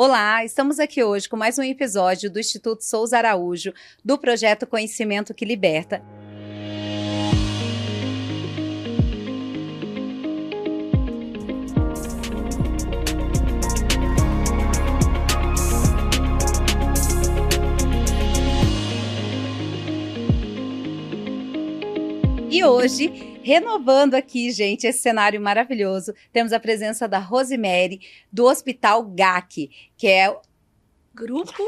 Olá, estamos aqui hoje com mais um episódio do Instituto Souza Araújo, do projeto Conhecimento que Liberta. E hoje, renovando aqui, gente, esse cenário maravilhoso, temos a presença da Rosemary, do Hospital GAC, que é Grupo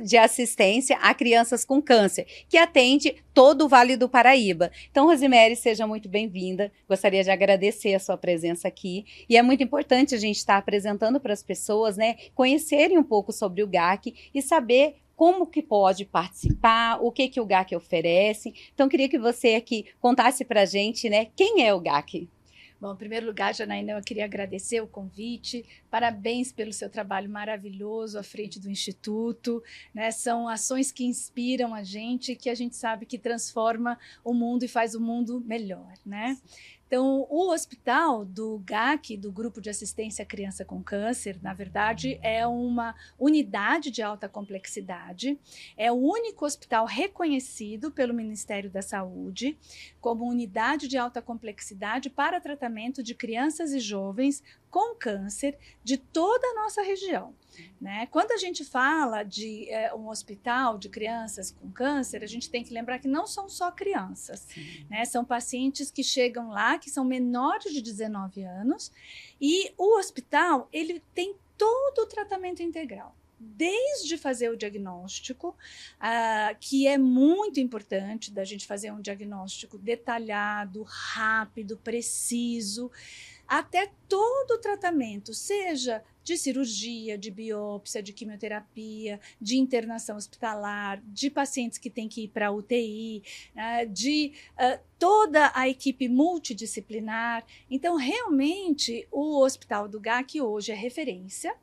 de Assistência a Crianças com Câncer, que atende todo o Vale do Paraíba. Então, Rosemary, seja muito bem-vinda. Gostaria de agradecer a sua presença aqui. E é muito importante a gente estar apresentando para as pessoas, né, conhecerem um pouco sobre o GAC e saber como que pode participar, o que o GAC oferece. Então, queria que você aqui contasse para a gente, né, quem é o GAC? Bom, em primeiro lugar, Janaína, eu queria agradecer o convite, parabéns pelo seu trabalho maravilhoso à frente do Instituto, né? São ações que inspiram a gente, que a gente sabe que transforma o mundo e faz o mundo melhor, né? Então, o hospital do GAC, do Grupo de Assistência à Criança com Câncer, na verdade, é uma unidade de alta complexidade, é o único hospital reconhecido pelo Ministério da Saúde como unidade de alta complexidade para tratamento de crianças e jovens com câncer de toda a nossa região, né? Quando a gente fala de um hospital de crianças com câncer, a gente tem que lembrar que não são só crianças, né? São pacientes que chegam lá, que são menores de 19 anos, e o hospital, ele tem todo o tratamento integral. Desde fazer o diagnóstico, que é muito importante da gente fazer um diagnóstico detalhado, rápido, preciso, até todo o tratamento, seja de cirurgia, de biópsia, de quimioterapia, de internação hospitalar, de pacientes que têm que ir para a UTI, de toda a equipe multidisciplinar. Então, realmente, o Hospital do GAC hoje é referência,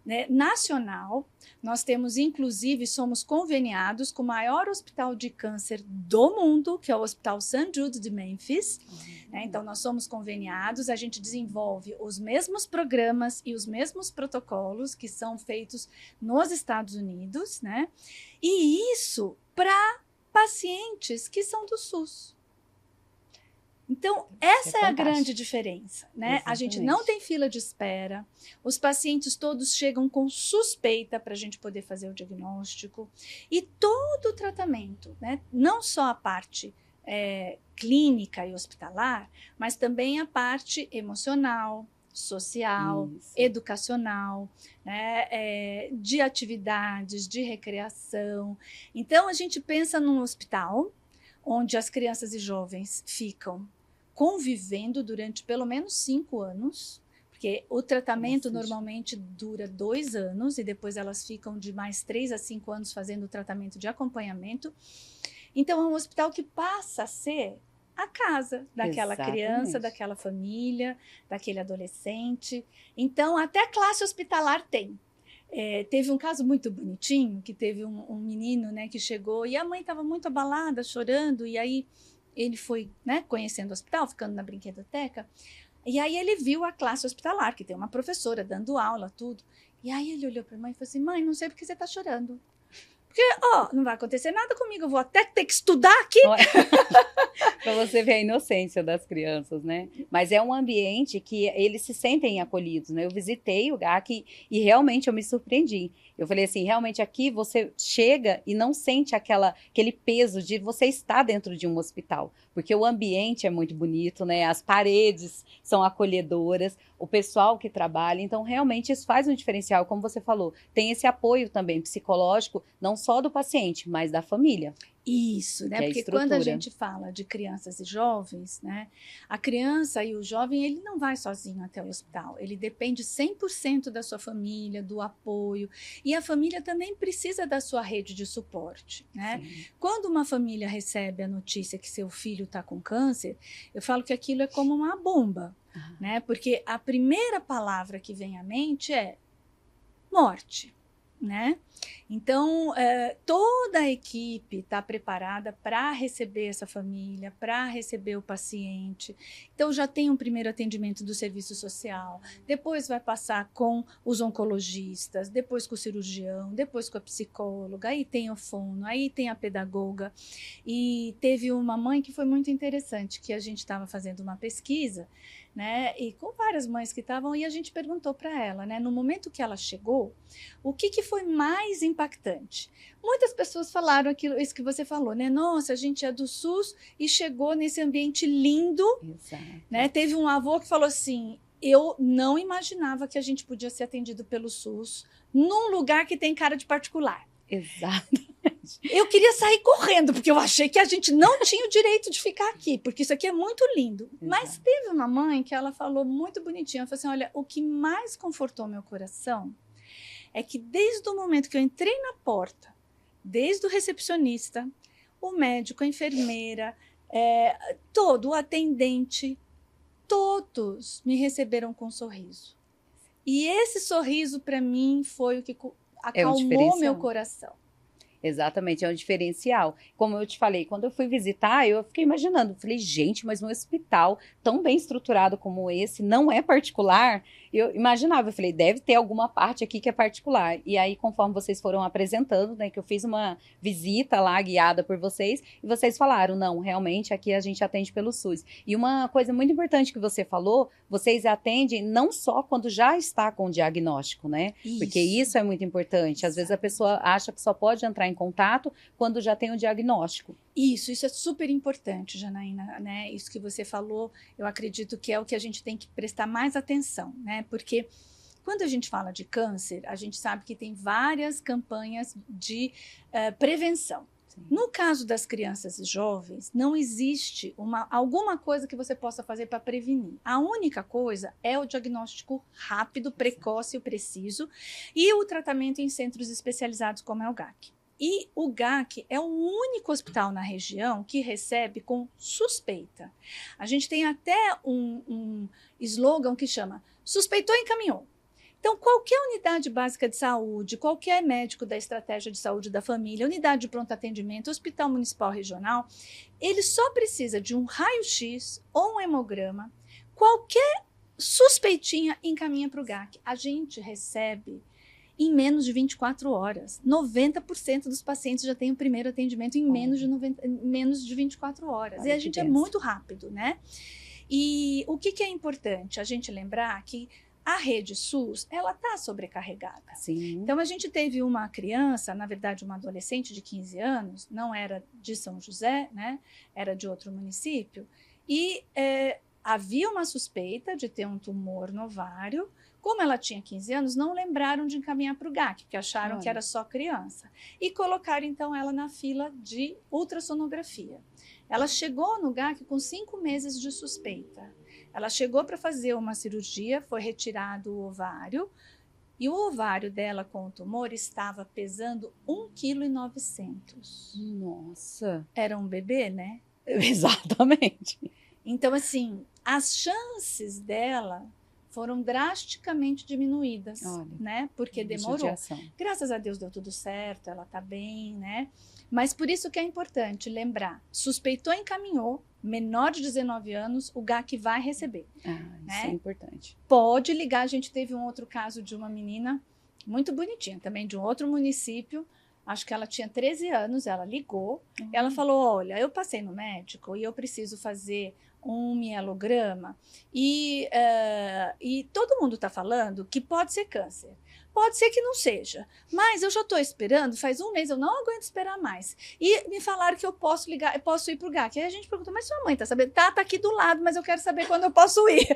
né, nacional. Nós temos, inclusive, somos conveniados com o maior hospital de câncer do mundo, que é o Hospital St. Jude de Memphis. Né? Então, nós somos conveniados, a gente desenvolve os mesmos programas e os mesmos protocolos que são feitos nos Estados Unidos, né? E isso para pacientes que são do SUS. Então, essa é a grande diferença, né? Exatamente. A gente não tem fila de espera, os pacientes todos chegam com suspeita para a gente poder fazer o diagnóstico e todo o tratamento, né? Não só a parte clínica e hospitalar, mas também a parte emocional, social, educacional, né? De atividades, de recreação. Então, a gente pensa num hospital onde as crianças e jovens ficam convivendo durante pelo menos 5 anos, porque o tratamento normalmente dura 2 anos e depois elas ficam de mais 3 a 5 anos fazendo o tratamento de acompanhamento. Então, é um hospital que passa a ser a casa daquela criança, daquela família, daquele adolescente. Então, até classe hospitalar tem. Teve um caso muito bonitinho, que teve um menino, né, que chegou e a mãe estava muito abalada, chorando, e aí ele foi, né, conhecendo o hospital, ficando na brinquedoteca, e aí ele viu a classe hospitalar, que tem uma professora dando aula, tudo, e aí ele olhou para a mãe e falou assim: mãe, não sei por que você está chorando. Porque, não vai acontecer nada comigo, eu vou até ter que estudar aqui. Para você ver a inocência das crianças, né? Mas é um ambiente que eles se sentem acolhidos, né? Eu visitei o GAC e realmente eu me surpreendi. Eu falei assim, realmente aqui você chega e não sente aquele peso de você estar dentro de um hospital, porque o ambiente é muito bonito, né? As paredes são acolhedoras, o pessoal que trabalha, então realmente isso faz um diferencial, como você falou, tem esse apoio também psicológico, não só do paciente, mas da família. Isso, né? Porque quando a gente fala de crianças e jovens, né? A criança e o jovem, ele não vai sozinho até o hospital. Ele depende 100% da sua família, do apoio. E a família também precisa da sua rede de suporte, né? Sim. Quando uma família recebe a notícia que seu filho está com câncer, eu falo que aquilo é como uma bomba, né? Porque a primeira palavra que vem à mente é morte. né? Então, toda a equipe está preparada para receber essa família, para receber o paciente. Então, já tem um primeiro atendimento do serviço social, depois vai passar com os oncologistas, depois com o cirurgião, depois com a psicóloga, aí tem o fono, aí tem a pedagoga. E teve uma mãe que foi muito interessante, que a gente estava fazendo uma pesquisa, né, e com várias mães que estavam, e a gente perguntou para ela, né, no momento que ela chegou, o que foi mais impactante? Muitas pessoas falaram aquilo, isso que você falou, né? Nossa, a gente é do SUS e chegou nesse ambiente lindo. Exato. Né? Teve um avô que falou assim: eu não imaginava que a gente podia ser atendido pelo SUS num lugar que tem cara de particular. Exato. Eu queria sair correndo, porque eu achei que a gente não tinha o direito de ficar aqui, porque isso aqui é muito lindo. Exato. Mas teve uma mãe que ela falou muito bonitinha, ela falou assim: olha, o que mais confortou meu coração é que desde o momento que eu entrei na porta, desde o recepcionista, o médico, a enfermeira, todo o atendente, todos me receberam com um sorriso. E esse sorriso, para mim, foi o que acalmou meu coração. Exatamente, é um diferencial. Como eu te falei, quando eu fui visitar, eu fiquei imaginando, falei, gente, mas um hospital tão bem estruturado como esse não é particular? Eu imaginava, eu falei, deve ter alguma parte aqui que é particular. E aí, conforme vocês foram apresentando, né, que eu fiz uma visita lá, guiada por vocês, e vocês falaram, não, realmente aqui a gente atende pelo SUS. E uma coisa muito importante que você falou, vocês atendem não só quando já está com o diagnóstico, né? Isso. Porque isso é muito importante. Às vezes a pessoa acha que só pode entrar em contato quando já tem o diagnóstico. Isso é super importante, Janaína, né? Isso que você falou, eu acredito que é o que a gente tem que prestar mais atenção, né? Porque quando a gente fala de câncer, a gente sabe que tem várias campanhas de prevenção. Sim. No caso das crianças e jovens, não existe alguma coisa que você possa fazer para prevenir. A única coisa é o diagnóstico rápido, precoce e preciso, e o tratamento em centros especializados como é o GAC. E o GAC é o único hospital na região que recebe com suspeita. A gente tem até um slogan que chama suspeitou, encaminhou. Então, qualquer unidade básica de saúde, qualquer médico da estratégia de saúde da família, unidade de pronto atendimento, hospital municipal regional, ele só precisa de um raio-x ou um hemograma. Qualquer suspeitinha encaminha para o GAC. A gente recebe em menos de 24 horas. 90% dos pacientes já têm o primeiro atendimento em menos de 24 horas. Olha, e a gente é muito rápido, né? E o que é importante? A gente lembrar que a rede SUS, ela está sobrecarregada. Sim. Então, a gente teve uma criança, na verdade, uma adolescente de 15 anos, não era de São José, né? Era de outro município, e havia uma suspeita de ter um tumor no ovário. Como ela tinha 15 anos, não lembraram de encaminhar para o GAC, porque acharam que era só criança. E colocaram, então, ela na fila de ultrassonografia. Ela chegou no GAC com 5 meses de suspeita. Ela chegou para fazer uma cirurgia, foi retirado o ovário, e o ovário dela com o tumor estava pesando 1,9 kg. Nossa! Era um bebê, né? Exatamente. Então, assim, as chances dela foram drasticamente diminuídas, olha, né? Porque demorou. Judiação. Graças a Deus deu tudo certo, ela tá bem, né? Mas por isso que é importante lembrar, suspeitou, encaminhou, menor de 19 anos, o GAC vai receber. Isso é importante. Pode ligar, a gente teve um outro caso de uma menina muito bonitinha, também de um outro município, acho que ela tinha 13 anos, ela ligou, ela falou, olha, eu passei no médico e eu preciso fazer um mielograma e todo mundo está falando que pode ser câncer. Pode ser que não seja, mas eu já estou esperando, faz 1 mês, eu não aguento esperar mais. E me falaram que eu posso ligar, eu posso ir para o GAC. Aí a gente perguntou, mas sua mãe está sabendo? Tá aqui do lado, mas eu quero saber quando eu posso ir.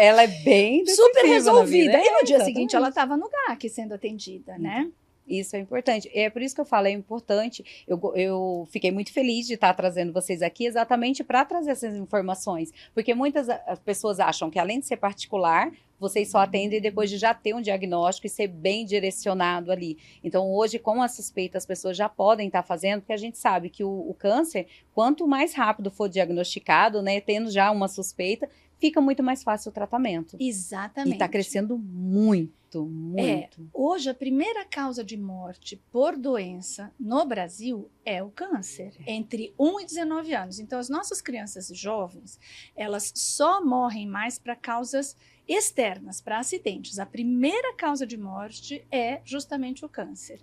Ela é bem super resolvida. E no dia exatamente. seguinte ela estava no GAC sendo atendida, né? Isso é importante. É por isso que eu falei, é importante. Eu fiquei muito feliz de estar trazendo vocês aqui exatamente para trazer essas informações. Porque muitas pessoas acham que, além de ser particular, vocês só atendem depois de já ter um diagnóstico e ser bem direcionado ali. Então, hoje, com a suspeita, as pessoas já podem estar fazendo, porque a gente sabe que o câncer, quanto mais rápido for diagnosticado, né, tendo já uma suspeita, fica muito mais fácil o tratamento. Exatamente. E está crescendo muito, muito. Hoje, a primeira causa de morte por doença no Brasil é o câncer, entre 1 e 19 anos. Então, as nossas crianças e jovens, elas só morrem mais para causas externas, para acidentes. A primeira causa de morte é justamente o câncer.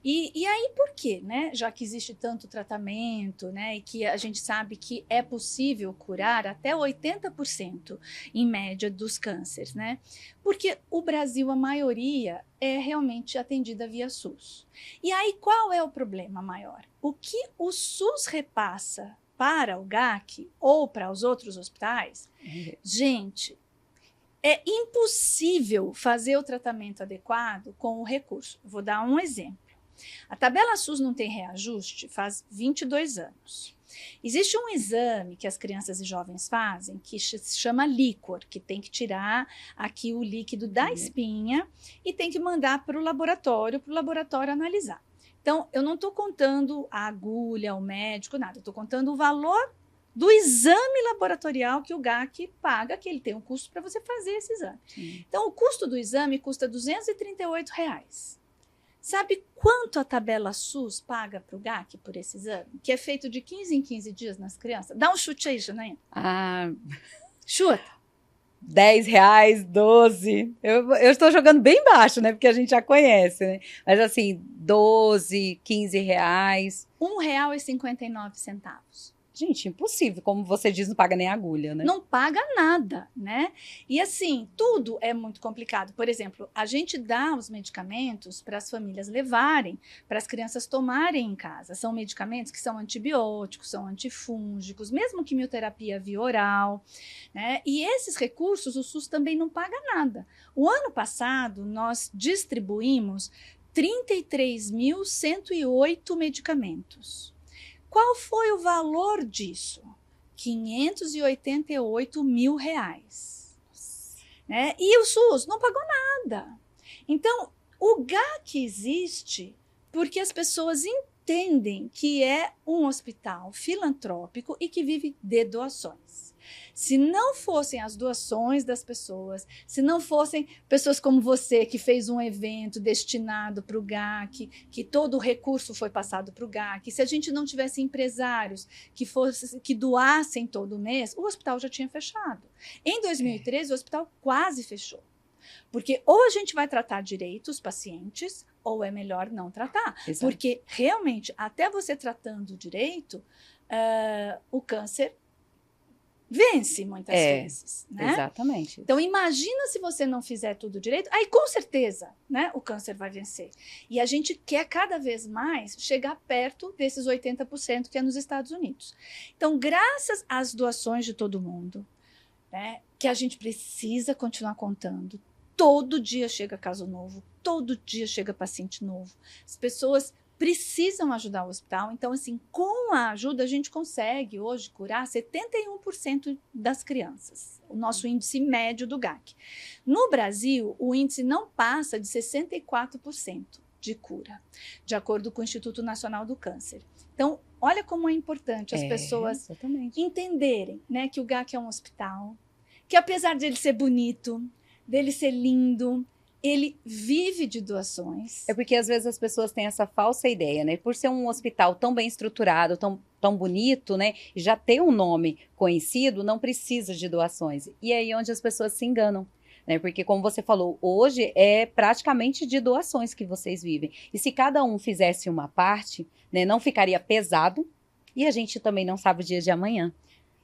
E aí, por quê? Né? Já que existe tanto tratamento, né, e que a gente sabe que é possível curar até 80% em média dos cânceres, né? Porque o Brasil, a maioria, é realmente atendida via SUS. E aí, qual é o problema maior? O que o SUS repassa para o GAC ou para os outros hospitais? Gente, é impossível fazer o tratamento adequado com o recurso. Vou dar um exemplo. A tabela SUS não tem reajuste faz 22 anos. Existe um exame que as crianças e jovens fazem que se chama líquor, que tem que tirar aqui o líquido da espinha e tem que mandar para o laboratório analisar. Então, eu não estou contando a agulha, o médico, nada. Eu estou contando o valor do exame laboratorial que o GAC paga, que ele tem um custo para você fazer esse exame. Sim. Então, o custo do exame custa R$ 238. Sabe quanto a tabela SUS paga para o GAC por esse exame? Que é feito de 15 em 15 dias nas crianças. Dá um chute aí, Janaína. Chuta. R$10, 12. Eu estou jogando bem baixo, né? Porque a gente já conhece, né? Mas assim, 12, 15 reais. R$1,59. Gente, impossível. Como você diz, não paga nem agulha, né? Não paga nada, né? E assim, tudo é muito complicado. Por exemplo, a gente dá os medicamentos para as famílias levarem, para as crianças tomarem em casa. São medicamentos que são antibióticos, são antifúngicos, mesmo quimioterapia via oral, né? E esses recursos o SUS também não paga nada. O ano passado, nós distribuímos 33.108 medicamentos. Qual foi o valor disso? R$588 mil. Né? E o SUS não pagou nada. Então, o GAC existe porque as pessoas entendem que é um hospital filantrópico e que vive de doações. Se não fossem as doações das pessoas, se não fossem pessoas como você que fez um evento destinado para o GAC, que todo o recurso foi passado para o GAC, se a gente não tivesse empresários que doassem todo mês, o hospital já tinha fechado. Em 2013, o hospital quase fechou. Porque ou a gente vai tratar direito os pacientes, ou é melhor não tratar. Exato. Porque realmente, até você tratando direito, o câncer vence muitas vezes, né? Exatamente. Então, imagina se você não fizer tudo direito, aí com certeza, né, o câncer vai vencer. E a gente quer cada vez mais chegar perto desses 80% que é nos Estados Unidos. Então, graças às doações de todo mundo, né, que a gente precisa continuar contando, todo dia chega caso novo, todo dia chega paciente novo. As pessoas precisam ajudar o hospital. Então, assim, com a ajuda, a gente consegue hoje curar 71% das crianças. O nosso índice médio do GAC. No Brasil, o índice não passa de 64% de cura, de acordo com o Instituto Nacional do Câncer. Então, olha como é importante as pessoas entenderem, né, que o GAC é um hospital, que apesar de ele ser bonito, dele ser lindo, ele vive de doações. É porque às vezes as pessoas têm essa falsa ideia, né? Por ser um hospital tão bem estruturado, tão bonito, né? E já ter um nome conhecido, não precisa de doações. E é aí onde as pessoas se enganam, né? Porque como você falou, hoje é praticamente de doações que vocês vivem. E se cada um fizesse uma parte, né, não ficaria pesado e a gente também não sabe o dia de amanhã.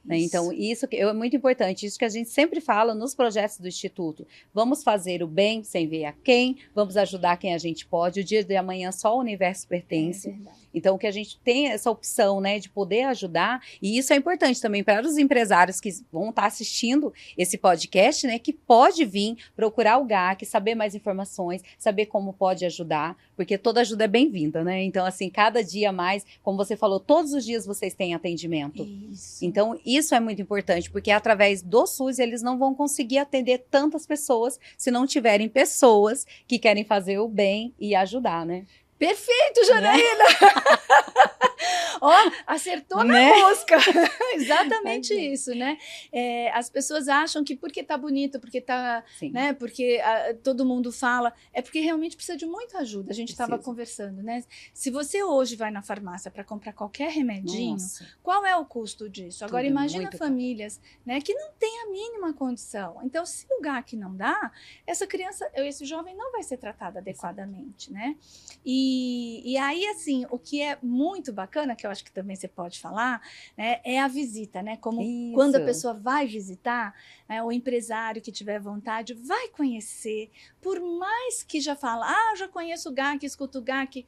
Né? Então, isso é muito importante, isso que a gente sempre fala nos projetos do Instituto. Vamos fazer o bem sem ver a quem, vamos ajudar quem a gente pode. O dia de amanhã só o universo pertence. Então, que a gente tem essa opção, né, de poder ajudar, e isso é importante também para os empresários que vão estar assistindo esse podcast, né, que pode vir procurar o GAC, saber mais informações, saber como pode ajudar, porque toda ajuda é bem-vinda, né? Então, assim, cada dia mais, como você falou, todos os dias vocês têm atendimento. Isso. Então, isso é muito importante, porque através do SUS eles não vão conseguir atender tantas pessoas se não tiverem pessoas que querem fazer o bem e ajudar, né? Perfeito, Janaína! Ó, acertou Né? na mosca. Exatamente isso, né? As pessoas acham que porque tá bonito, porque tá, Sim. né? Porque todo mundo fala, é porque realmente precisa de muita ajuda. A gente estava Precisa. conversando, né? Se você hoje vai na farmácia para comprar qualquer remedinho, Nossa. qual é o custo disso? Agora Tudo é imagina muito famílias, né, que não têm a mínima condição. Então, se o GAC não dá, essa criança, esse jovem não vai ser tratado adequadamente, né? E aí, assim, o que é muito bacana, que eu acho que também você pode falar, né, é a visita, né? Como quando a Isso. pessoa vai visitar, né, o empresário que tiver vontade vai conhecer, por mais que já fala, já conheço o GAC, escuto o GAC,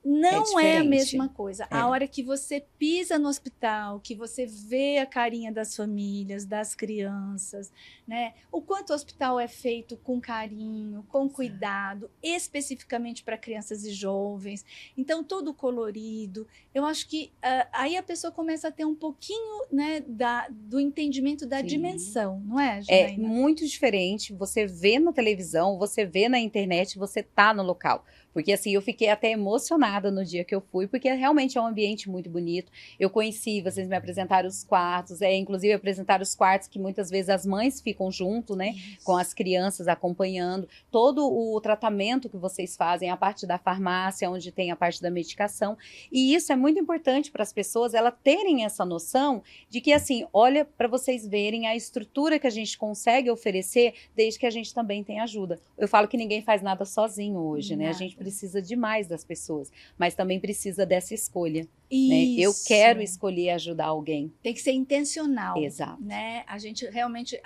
não é a diferente. mesma coisa. É. A hora que você pisa no hospital, que você vê a carinha das famílias, das crianças, né? O quanto o hospital é feito com carinho, com cuidado, especificamente para crianças e jovens. Então, todo colorido. Eu acho que aí a pessoa começa a ter um pouquinho, né, do entendimento da Sim. dimensão, não é, É Janaína? muito diferente. Você vê na televisão, você vê na internet, você tá no local. Porque assim, eu fiquei até emocionada no dia que eu fui, porque realmente é um ambiente muito bonito. Eu conheci, vocês me apresentaram os quartos, inclusive apresentaram os quartos que muitas vezes as mães ficam junto, né, Isso. com as crianças acompanhando. Todo o tratamento que vocês fazem, a parte da farmácia, onde tem a parte da medicação. E isso é muito importante para as pessoas, elas terem essa noção de que, assim, olha para vocês verem a estrutura que a gente consegue oferecer, desde que a gente também tem ajuda. Eu falo que ninguém faz nada sozinho hoje, né? A gente precisa demais das pessoas, mas também precisa dessa escolha. Né? Eu quero escolher ajudar alguém. Tem que ser intencional. Exato. Né? A gente realmente,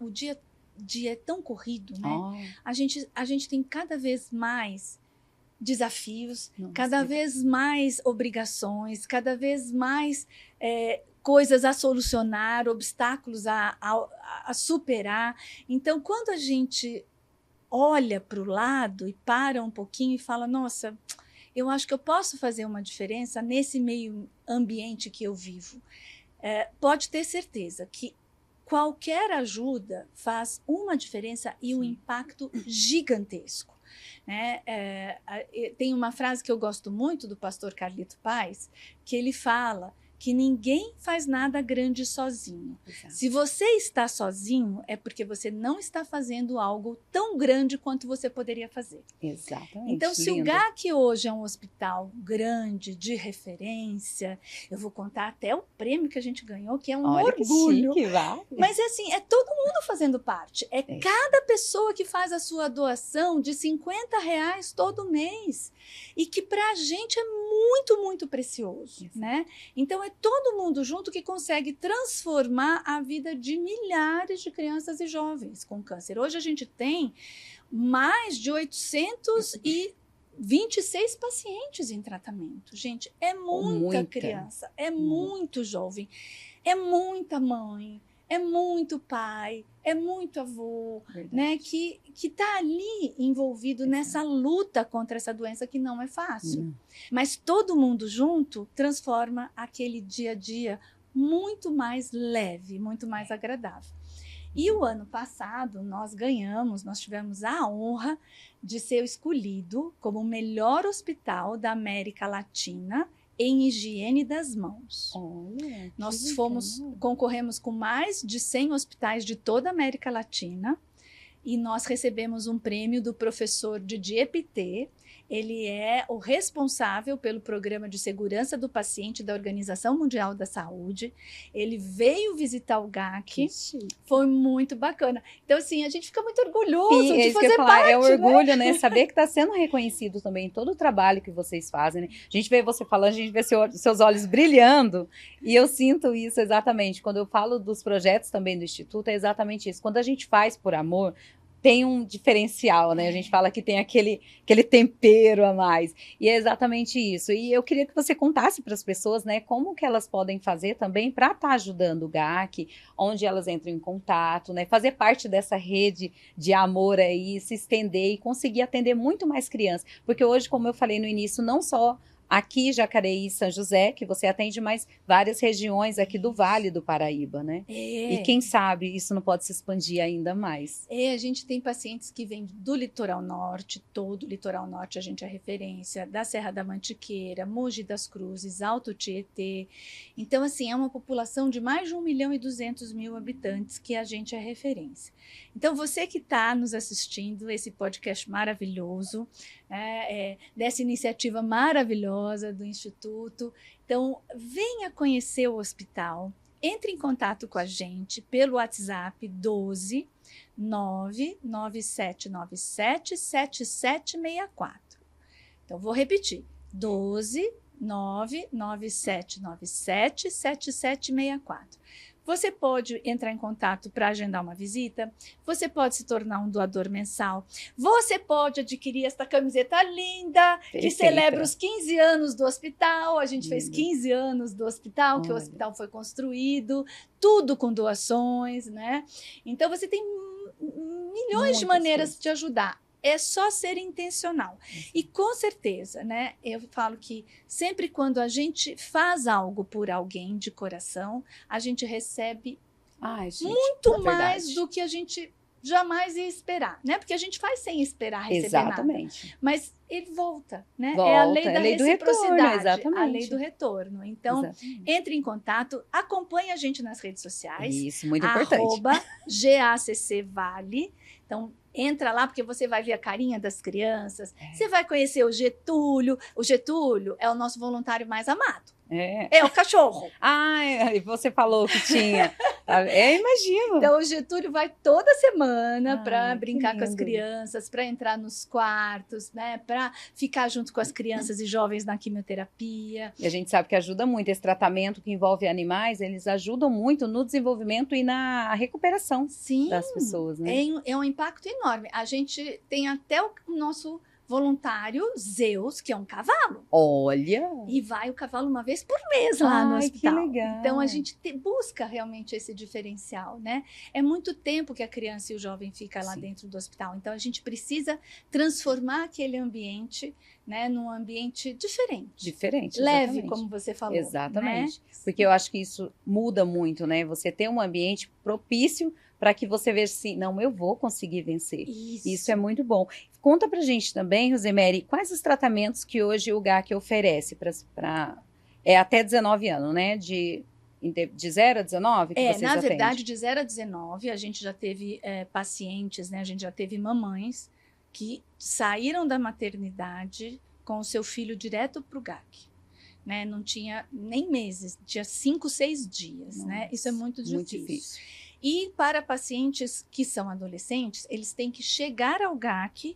o dia é tão corrido, né? A gente tem cada vez mais desafios, cada vez mais obrigações, cada vez mais coisas a solucionar, obstáculos a superar. Então, quando a gente olha para o lado e para um pouquinho e fala, nossa, eu acho que eu posso fazer uma diferença nesse meio ambiente que eu vivo. Pode ter certeza que qualquer ajuda faz uma diferença e um impacto gigantesco. Né? Tem uma frase que eu gosto muito do pastor Carlito Paes, que ele fala que ninguém faz nada grande sozinho. Exato. Se você está sozinho, é porque você não está fazendo algo tão grande quanto você poderia fazer. Exatamente. Então, se o GAC hoje é um hospital grande, de referência, eu vou contar até o prêmio que a gente ganhou, que é um orgulho. Que chique, vale. Mas, assim, é todo mundo fazendo parte. Cada pessoa que faz a sua doação de R$50 todo mês. E que, para a gente, é muito, muito precioso. Né? Então, é todo mundo junto que consegue transformar a vida de milhares de crianças e jovens com câncer. Hoje a gente tem mais de 826 pacientes em tratamento. Gente, é muita criança, é muito jovem, é muita mãe, é muito pai, é muito avô, né, que está ali envolvido nessa luta contra essa doença que não é fácil. Mas todo mundo junto transforma aquele dia a dia muito mais leve, muito mais agradável. E o ano passado nós tivemos a honra de ser escolhido como o melhor hospital da América Latina em higiene das mãos. Olha, nós concorremos com mais de 100 hospitais de toda a América Latina e nós recebemos um prêmio do professor Didier Pittet. Ele é o responsável pelo Programa de Segurança do Paciente da Organização Mundial da Saúde. Ele veio visitar o GAC. Foi muito bacana. Então, assim, a gente fica muito orgulhoso de fazer parte. É um orgulho, né? Saber que está sendo reconhecido também todo o trabalho que vocês fazem. Né? A gente vê você falando, a gente vê seus olhos brilhando. E eu sinto isso exatamente. Quando eu falo dos projetos também do Instituto, é exatamente isso. Quando a gente faz por amor, tem um diferencial, né? A gente fala que tem aquele tempero a mais. E é exatamente isso. E eu queria que você contasse para as pessoas, né, como que elas podem fazer também para estar ajudando o GAC, onde elas entram em contato, né? Fazer parte dessa rede de amor aí, se estender e conseguir atender muito mais crianças. Porque hoje, como eu falei no início, não só aqui Jacareí e São José, que você atende mais várias regiões aqui do Vale do Paraíba, né? E quem sabe isso não pode se expandir ainda mais. A gente tem pacientes que vêm do litoral norte, todo o litoral norte a gente é referência, da Serra da Mantiqueira, Mogi das Cruzes, Alto Tietê. Então, assim, é uma população de mais de 1.200.000 habitantes que a gente é referência. Então, você que está nos assistindo, esse podcast maravilhoso, dessa iniciativa maravilhosa do Instituto, então, venha conhecer o hospital, entre em contato com a gente pelo WhatsApp 12 99797 7764. Então, vou repetir, 12 99797 7764. Você pode entrar em contato para agendar uma visita, você pode se tornar um doador mensal, você pode adquirir esta camiseta linda, que celebra os 15 anos do hospital. A gente fez 15 anos do hospital, que o hospital foi construído, tudo com doações, né? Então, você tem milhões de maneiras de ajudar. É só ser intencional. E com certeza, né? Eu falo que sempre quando a gente faz algo por alguém de coração, a gente recebe muito mais do que a gente jamais ia esperar, né? Porque a gente faz sem esperar receber nada. Mas ele volta, né? É a lei da reciprocidade, a lei do retorno. Então, entre em contato, acompanhe a gente nas redes sociais. Isso, muito importante. @GACCVale. Então, entra lá, porque você vai ver a carinha das crianças, você vai conhecer o Getúlio. O Getúlio é o nosso voluntário mais amado. É o cachorro. Você falou que tinha. Imagino. Então, o Getúlio vai toda semana para brincar com as crianças, para entrar nos quartos, né, para ficar junto com as crianças e jovens na quimioterapia. E a gente sabe que ajuda muito esse tratamento que envolve animais, eles ajudam muito no desenvolvimento e na recuperação das pessoas, né? É um impacto enorme. A gente tem até o nosso voluntário Zeus, que é um cavalo. Olha! E vai o cavalo uma vez por mês lá no hospital. Que legal. Então, a gente busca realmente esse diferencial, né? É muito tempo que a criança e o jovem fica lá dentro do hospital. Então, a gente precisa transformar aquele ambiente, né, num ambiente diferente. Leve, como você falou. Exatamente. Né? Porque eu acho que isso muda muito, né? Você tem um ambiente propício para que você veja assim, não, eu vou conseguir vencer. Isso é muito bom. Conta pra gente também, Rosemary, quais os tratamentos que hoje o GAC oferece para até 19 anos, né? De 0 a 19 que vocês na atendem? verdade, de 0 a 19, a gente já teve pacientes, né? A gente já teve mamães que saíram da maternidade com o seu filho direto para o GAC. Né? Não tinha nem meses, tinha 5, 6 dias. Nossa, né? Isso é muito difícil. Muito difícil. E para pacientes que são adolescentes, eles têm que chegar ao GAC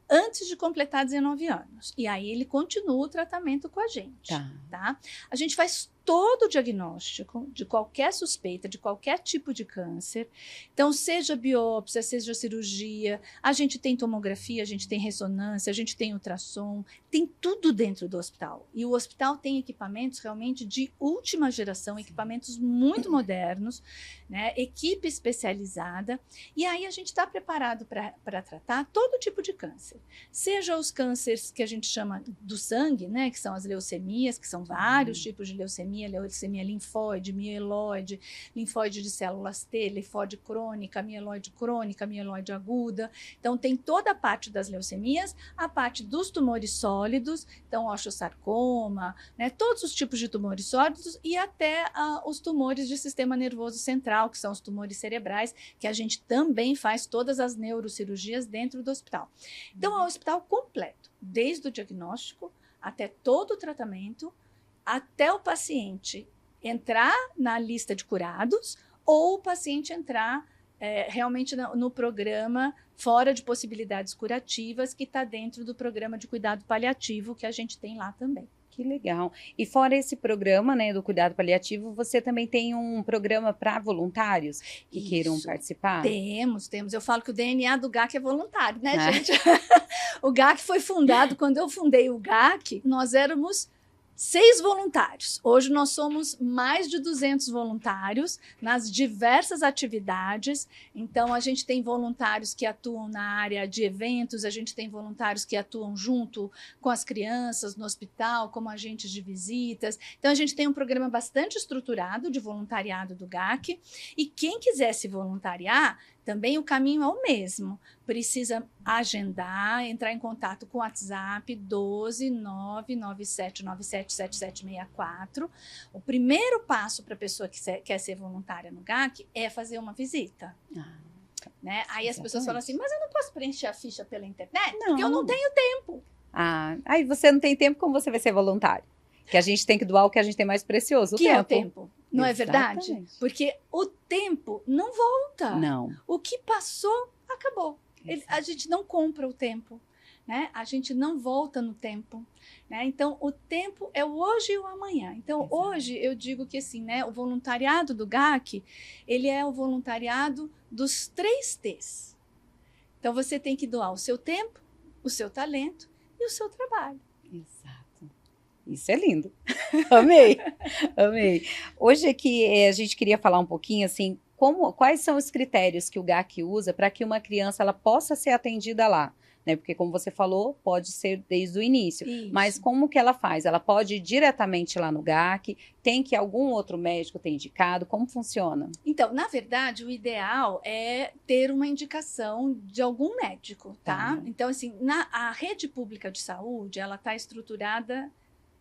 antes de completar 19 anos. E aí ele continua o tratamento com a gente. Tá? A gente faz todo o diagnóstico de qualquer suspeita, de qualquer tipo de câncer. Então, seja biópsia, seja cirurgia, a gente tem tomografia, a gente tem ressonância, a gente tem ultrassom, tem tudo dentro do hospital. E o hospital tem equipamentos realmente de última geração, equipamentos muito modernos, né? Equipe especializada. E aí a gente está preparado para tratar todo tipo de câncer. Seja os cânceres que a gente chama do sangue, né? Que são as leucemias, que são vários tipos de leucemia linfóide, mieloide, linfóide de células T, linfóide crônica, mieloide aguda. Então, tem toda a parte das leucemias, a parte dos tumores sólidos, então, osteosarcoma, né, todos os tipos de tumores sólidos e até os tumores de sistema nervoso central, que são os tumores cerebrais, que a gente também faz todas as neurocirurgias dentro do hospital. Então, é um hospital completo, desde o diagnóstico até todo o tratamento, até o paciente entrar na lista de curados ou o paciente entrar realmente no programa fora de possibilidades curativas, que está dentro do programa de cuidado paliativo que a gente tem lá também. Que legal. E fora esse programa, né, do cuidado paliativo, você também tem um programa para voluntários que queiram participar? Temos. Eu falo que o DNA do GAC é voluntário, né, gente? O GAC foi fundado, quando eu fundei o GAC, nós éramos 6 voluntários. Hoje nós somos mais de 200 voluntários nas diversas atividades. Então, a gente tem voluntários que atuam na área de eventos, a gente tem voluntários que atuam junto com as crianças no hospital, como agentes de visitas. Então, a gente tem um programa bastante estruturado de voluntariado do GAC. E quem quiser se voluntariar, também o caminho é o mesmo. Precisa agendar, entrar em contato com o WhatsApp 12997977764. O primeiro passo para a pessoa que quer ser voluntária no GAC é fazer uma visita. Né? Aí as pessoas falam assim, mas eu não posso preencher a ficha pela internet? Não. Porque eu não tenho tempo. Aí você não tem tempo, como você vai ser voluntário? Que a gente tem que doar o que a gente tem mais precioso, o tempo. Que é o tempo. Não é Exatamente. verdade? Porque o tempo não volta. Não. O que passou, acabou. A gente não compra o tempo. Né? A gente não volta no tempo. Né? Então, o tempo é o hoje e o amanhã. Então, Exato. Hoje eu digo que assim, né, o voluntariado do GAC, ele é o voluntariado dos 3 T's. Então, você tem que doar o seu tempo, o seu talento e o seu trabalho. Exato. Isso é lindo. Amei, amei. Hoje aqui a gente queria falar um pouquinho assim, quais são os critérios que o GAC usa para que uma criança ela possa ser atendida lá, né? Porque como você falou, pode ser desde o início. Isso. Mas como que ela faz? Ela pode ir diretamente lá no GAC? Tem que algum outro médico ter indicado? Como funciona? Então, na verdade, o ideal é ter uma indicação de algum médico, tá? Então, assim, a rede pública de saúde, ela está estruturada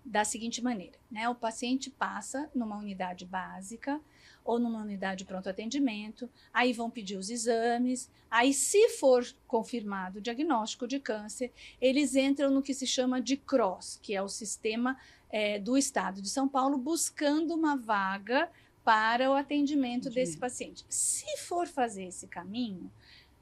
da seguinte maneira, né? O paciente passa numa unidade básica ou numa unidade de pronto atendimento, aí vão pedir os exames, aí se for confirmado o diagnóstico de câncer, eles entram no que se chama de CROSS, que é o sistema do Estado de São Paulo, buscando uma vaga para o atendimento desse paciente. Se for fazer esse caminho,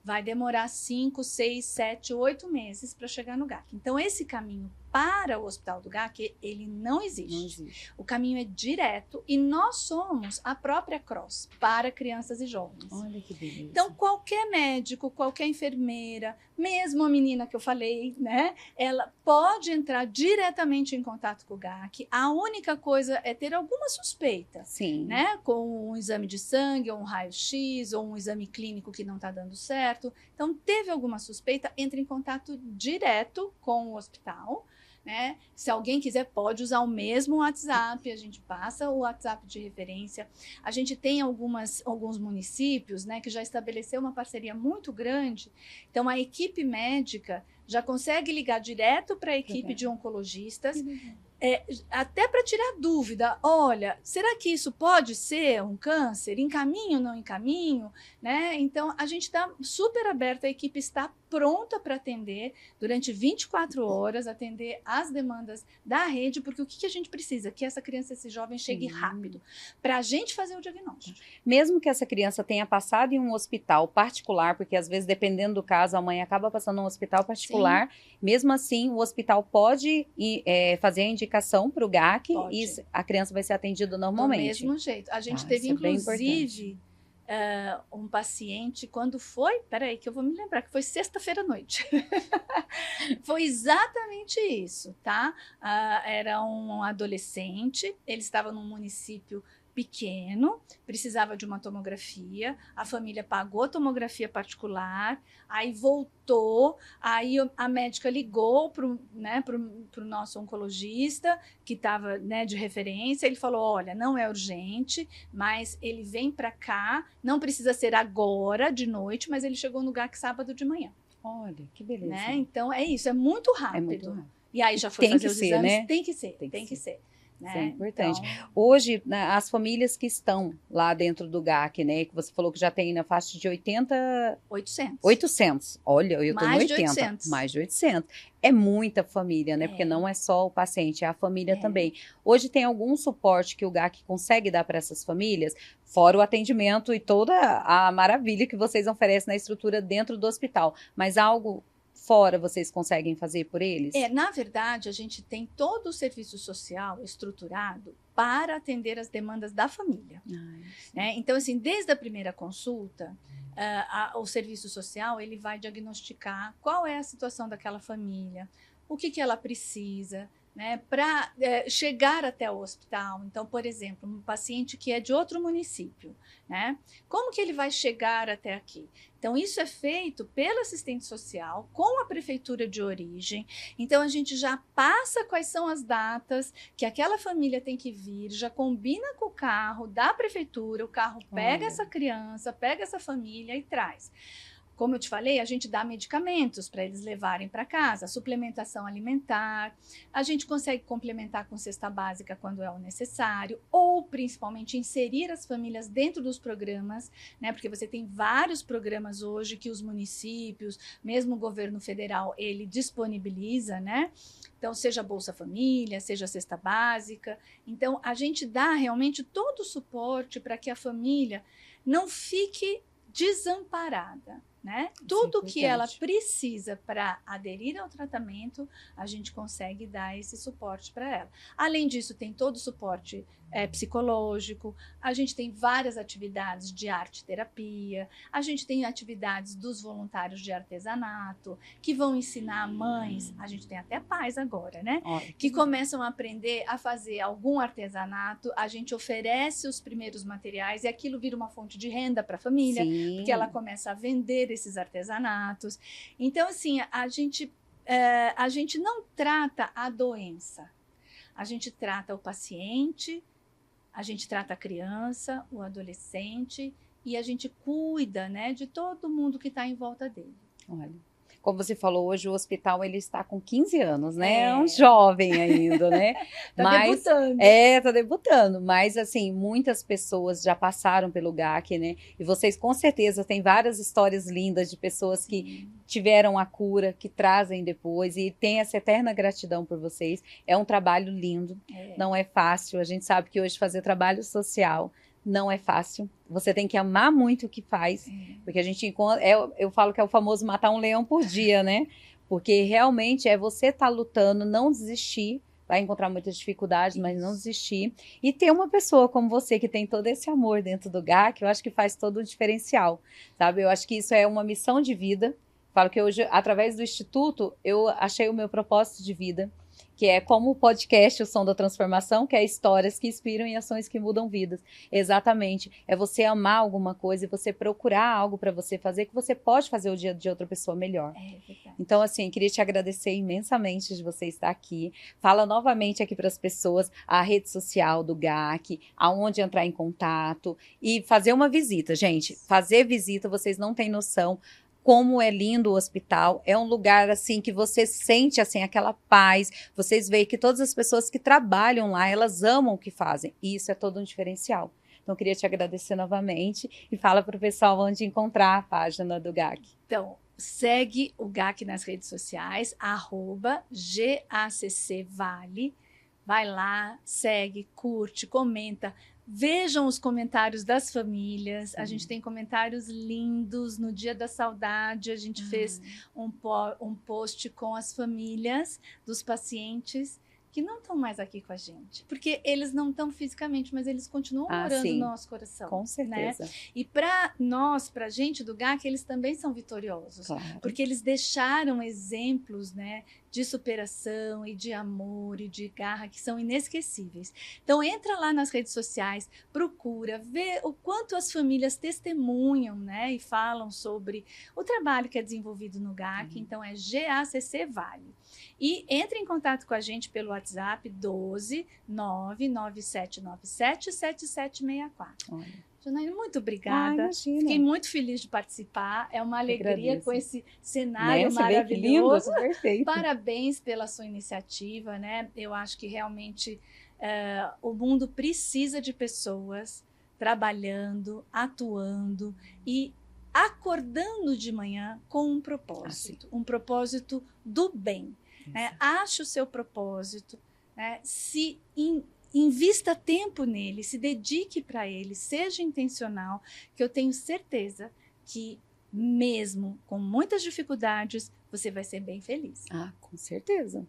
vai demorar 5, 6, 7, 8 meses para chegar no GAC. Então, esse caminho para o Hospital do GAC, ele não existe. Não existe. O caminho é direto e nós somos a própria CROSS para crianças e jovens. Olha que beleza. Então, qualquer médico, qualquer enfermeira, mesmo a menina que eu falei, né? Ela pode entrar diretamente em contato com o GAC. A única coisa é ter alguma suspeita. Sim. Né? Com um exame de sangue, ou um raio-x, ou um exame clínico que não está dando certo. Então, teve alguma suspeita, entre em contato direto com o hospital. Né? Se alguém quiser, pode usar o mesmo WhatsApp, a gente passa o WhatsApp de referência. A gente tem alguns municípios, né, que já estabeleceu uma parceria muito grande. Então, a equipe médica já consegue ligar direto para a equipe de oncologistas, até para tirar dúvida. Olha, será que isso pode ser um câncer? Encaminho, não encaminho? Né? Então, a gente está super aberta, a equipe está pronta para atender durante 24 horas, atender as demandas da rede, porque o que a gente precisa? Que essa criança, esse jovem chegue rápido, para a gente fazer o diagnóstico. Mesmo que essa criança tenha passado em um hospital particular, porque às vezes, dependendo do caso, a mãe acaba passando em um hospital particular, mesmo assim, o hospital pode fazer a indicação para o GAC e a criança vai ser atendida normalmente. Do mesmo jeito. A gente teve, inclusive, um paciente, quando foi, peraí que eu vou me lembrar, que foi sexta-feira à noite. Foi exatamente isso, tá? Era um adolescente, ele estava num município pequeno, precisava de uma tomografia, a família pagou a tomografia particular, aí voltou, aí a médica ligou para o nosso oncologista, que estava, né, de referência, ele falou, olha, não é urgente, mas ele vem para cá, não precisa ser agora, de noite, mas ele chegou no GAC sábado de manhã. Olha, que beleza. Né? Então, é isso, é muito rápido. É muito rápido. E aí já foi fazer os exames, né? Tem que ser. Né? Isso é importante. Então, hoje, as famílias que estão lá dentro do GAC, né, que você falou que já tem na faixa de 800. Olha, eu estou no 80. Mais de 800. É muita família, né? Porque não é só o paciente, é a família também. Hoje tem algum suporte que o GAC consegue dar para essas famílias, fora o atendimento e toda a maravilha que vocês oferecem na estrutura dentro do hospital, mas algo fora vocês conseguem fazer por eles? Na verdade, a gente tem todo o serviço social estruturado para atender as demandas da família. Né? Então, assim, desde a primeira consulta, o serviço social ele vai diagnosticar qual é a situação daquela família, o que ela precisa, né, para chegar até o hospital. Então, por exemplo, um paciente que é de outro município, né, como que ele vai chegar até aqui? Então, isso é feito pela assistente social com a prefeitura de origem. Então, a gente já passa quais são as datas que aquela família tem que vir, já combina com o carro da prefeitura, o carro pega essa criança, pega essa família e traz. Como eu te falei, a gente dá medicamentos para eles levarem para casa, suplementação alimentar, a gente consegue complementar com cesta básica quando é o necessário, ou principalmente inserir as famílias dentro dos programas, né? Porque você tem vários programas hoje que os municípios, mesmo o governo federal, ele disponibiliza, né? Então, seja Bolsa Família, seja cesta básica. Então, a gente dá realmente todo o suporte para que a família não fique desamparada. Né? Tudo que ela precisa para aderir ao tratamento, a gente consegue dar esse suporte para ela. Além disso, tem todo o suporte psicológico, a gente tem várias atividades de arte-terapia, a gente tem atividades dos voluntários de artesanato, que vão ensinar mães, a gente tem até pais agora, né? Que começam a aprender a fazer algum artesanato, a gente oferece os primeiros materiais e aquilo vira uma fonte de renda para a família, porque ela começa a vender esses artesanatos. Então, assim, a gente não trata a doença, a gente trata o paciente, a gente trata a criança, o adolescente e a gente cuida, né, de todo mundo que está em volta dele. Olha, como você falou, hoje o hospital ele está com 15 anos, né? É um jovem ainda, né? Debutando. Tá debutando. Mas, assim, muitas pessoas já passaram pelo GAC, né? E vocês, com certeza, têm várias histórias lindas de pessoas que tiveram a cura, que trazem depois. E tem essa eterna gratidão por vocês. É um trabalho lindo, não é fácil. A gente sabe que hoje fazer trabalho social não é fácil. Você tem que amar muito o que faz, porque a gente encontra, eu falo que é o famoso matar um leão por dia, né? Porque realmente é você estar lutando, não desistir, vai encontrar muitas dificuldades, mas não desistir. E ter uma pessoa como você que tem todo esse amor dentro do GAC, eu acho que faz todo o diferencial, sabe? Eu acho que isso é uma missão de vida. Falo que hoje, através do Instituto, eu achei o meu propósito de vida, que é como o podcast O Som da Transformação, que é histórias que inspiram e ações que mudam vidas. Exatamente. É você amar alguma coisa e você procurar algo para você fazer que você pode fazer o dia de outra pessoa melhor. Então, assim, queria te agradecer imensamente de você estar aqui. Fala novamente aqui para as pessoas a rede social do GAC, aonde entrar em contato e fazer uma visita. Gente, fazer visita, vocês não têm noção como é lindo o hospital, é um lugar assim que você sente assim aquela paz, vocês veem que todas as pessoas que trabalham lá, elas amam o que fazem, e isso é todo um diferencial. Então, eu queria te agradecer novamente e fala para o pessoal onde encontrar a página do GAC. Então, segue o GAC nas redes sociais, @GACCVale, vai lá, segue, curte, comenta, vejam os comentários das famílias. A gente tem comentários lindos. No Dia da Saudade, a gente fez um post com as famílias dos pacientes que não estão mais aqui com a gente. Porque eles não estão fisicamente, mas eles continuam morando no nosso coração. Com certeza. Né? E para nós, para a gente do GAC, eles também são vitoriosos. Claro. Porque eles deixaram exemplos, né, de superação e de amor e de garra que são inesquecíveis. Então, entra lá nas redes sociais, procura, vê o quanto as famílias testemunham, né, e falam sobre o trabalho que é desenvolvido no GAC. Então, é GACC Vale. E entre em contato com a gente pelo WhatsApp 12 99797 7764. Olha. Janaína, muito obrigada. Fiquei muito feliz de participar. É uma alegria com esse cenário maravilhoso. Lindo, perfeito. Parabéns pela sua iniciativa, né? Eu acho que realmente o mundo precisa de pessoas trabalhando, atuando e acordando de manhã com um propósito, um propósito do bem. Né? Ache o seu propósito, né? Invista tempo nele, se dedique para ele, seja intencional, que eu tenho certeza que mesmo com muitas dificuldades, você vai ser bem feliz. Ah, com certeza.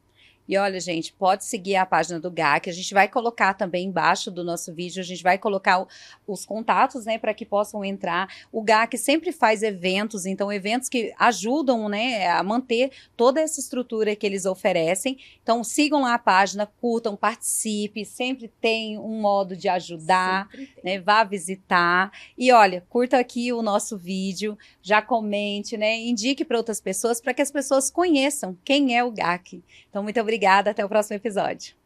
E olha, gente, pode seguir a página do GAC, a gente vai colocar também embaixo do nosso vídeo, a gente vai colocar os contatos, né, para que possam entrar. O GAC sempre faz eventos, então eventos que ajudam, né, a manter toda essa estrutura que eles oferecem. Então sigam lá a página, curtam, participe, sempre tem um modo de ajudar, né, vá visitar. E olha, curta aqui o nosso vídeo, já comente, né, indique para outras pessoas, para que as pessoas conheçam quem é o GAC. Então, muito obrigada, até o próximo episódio.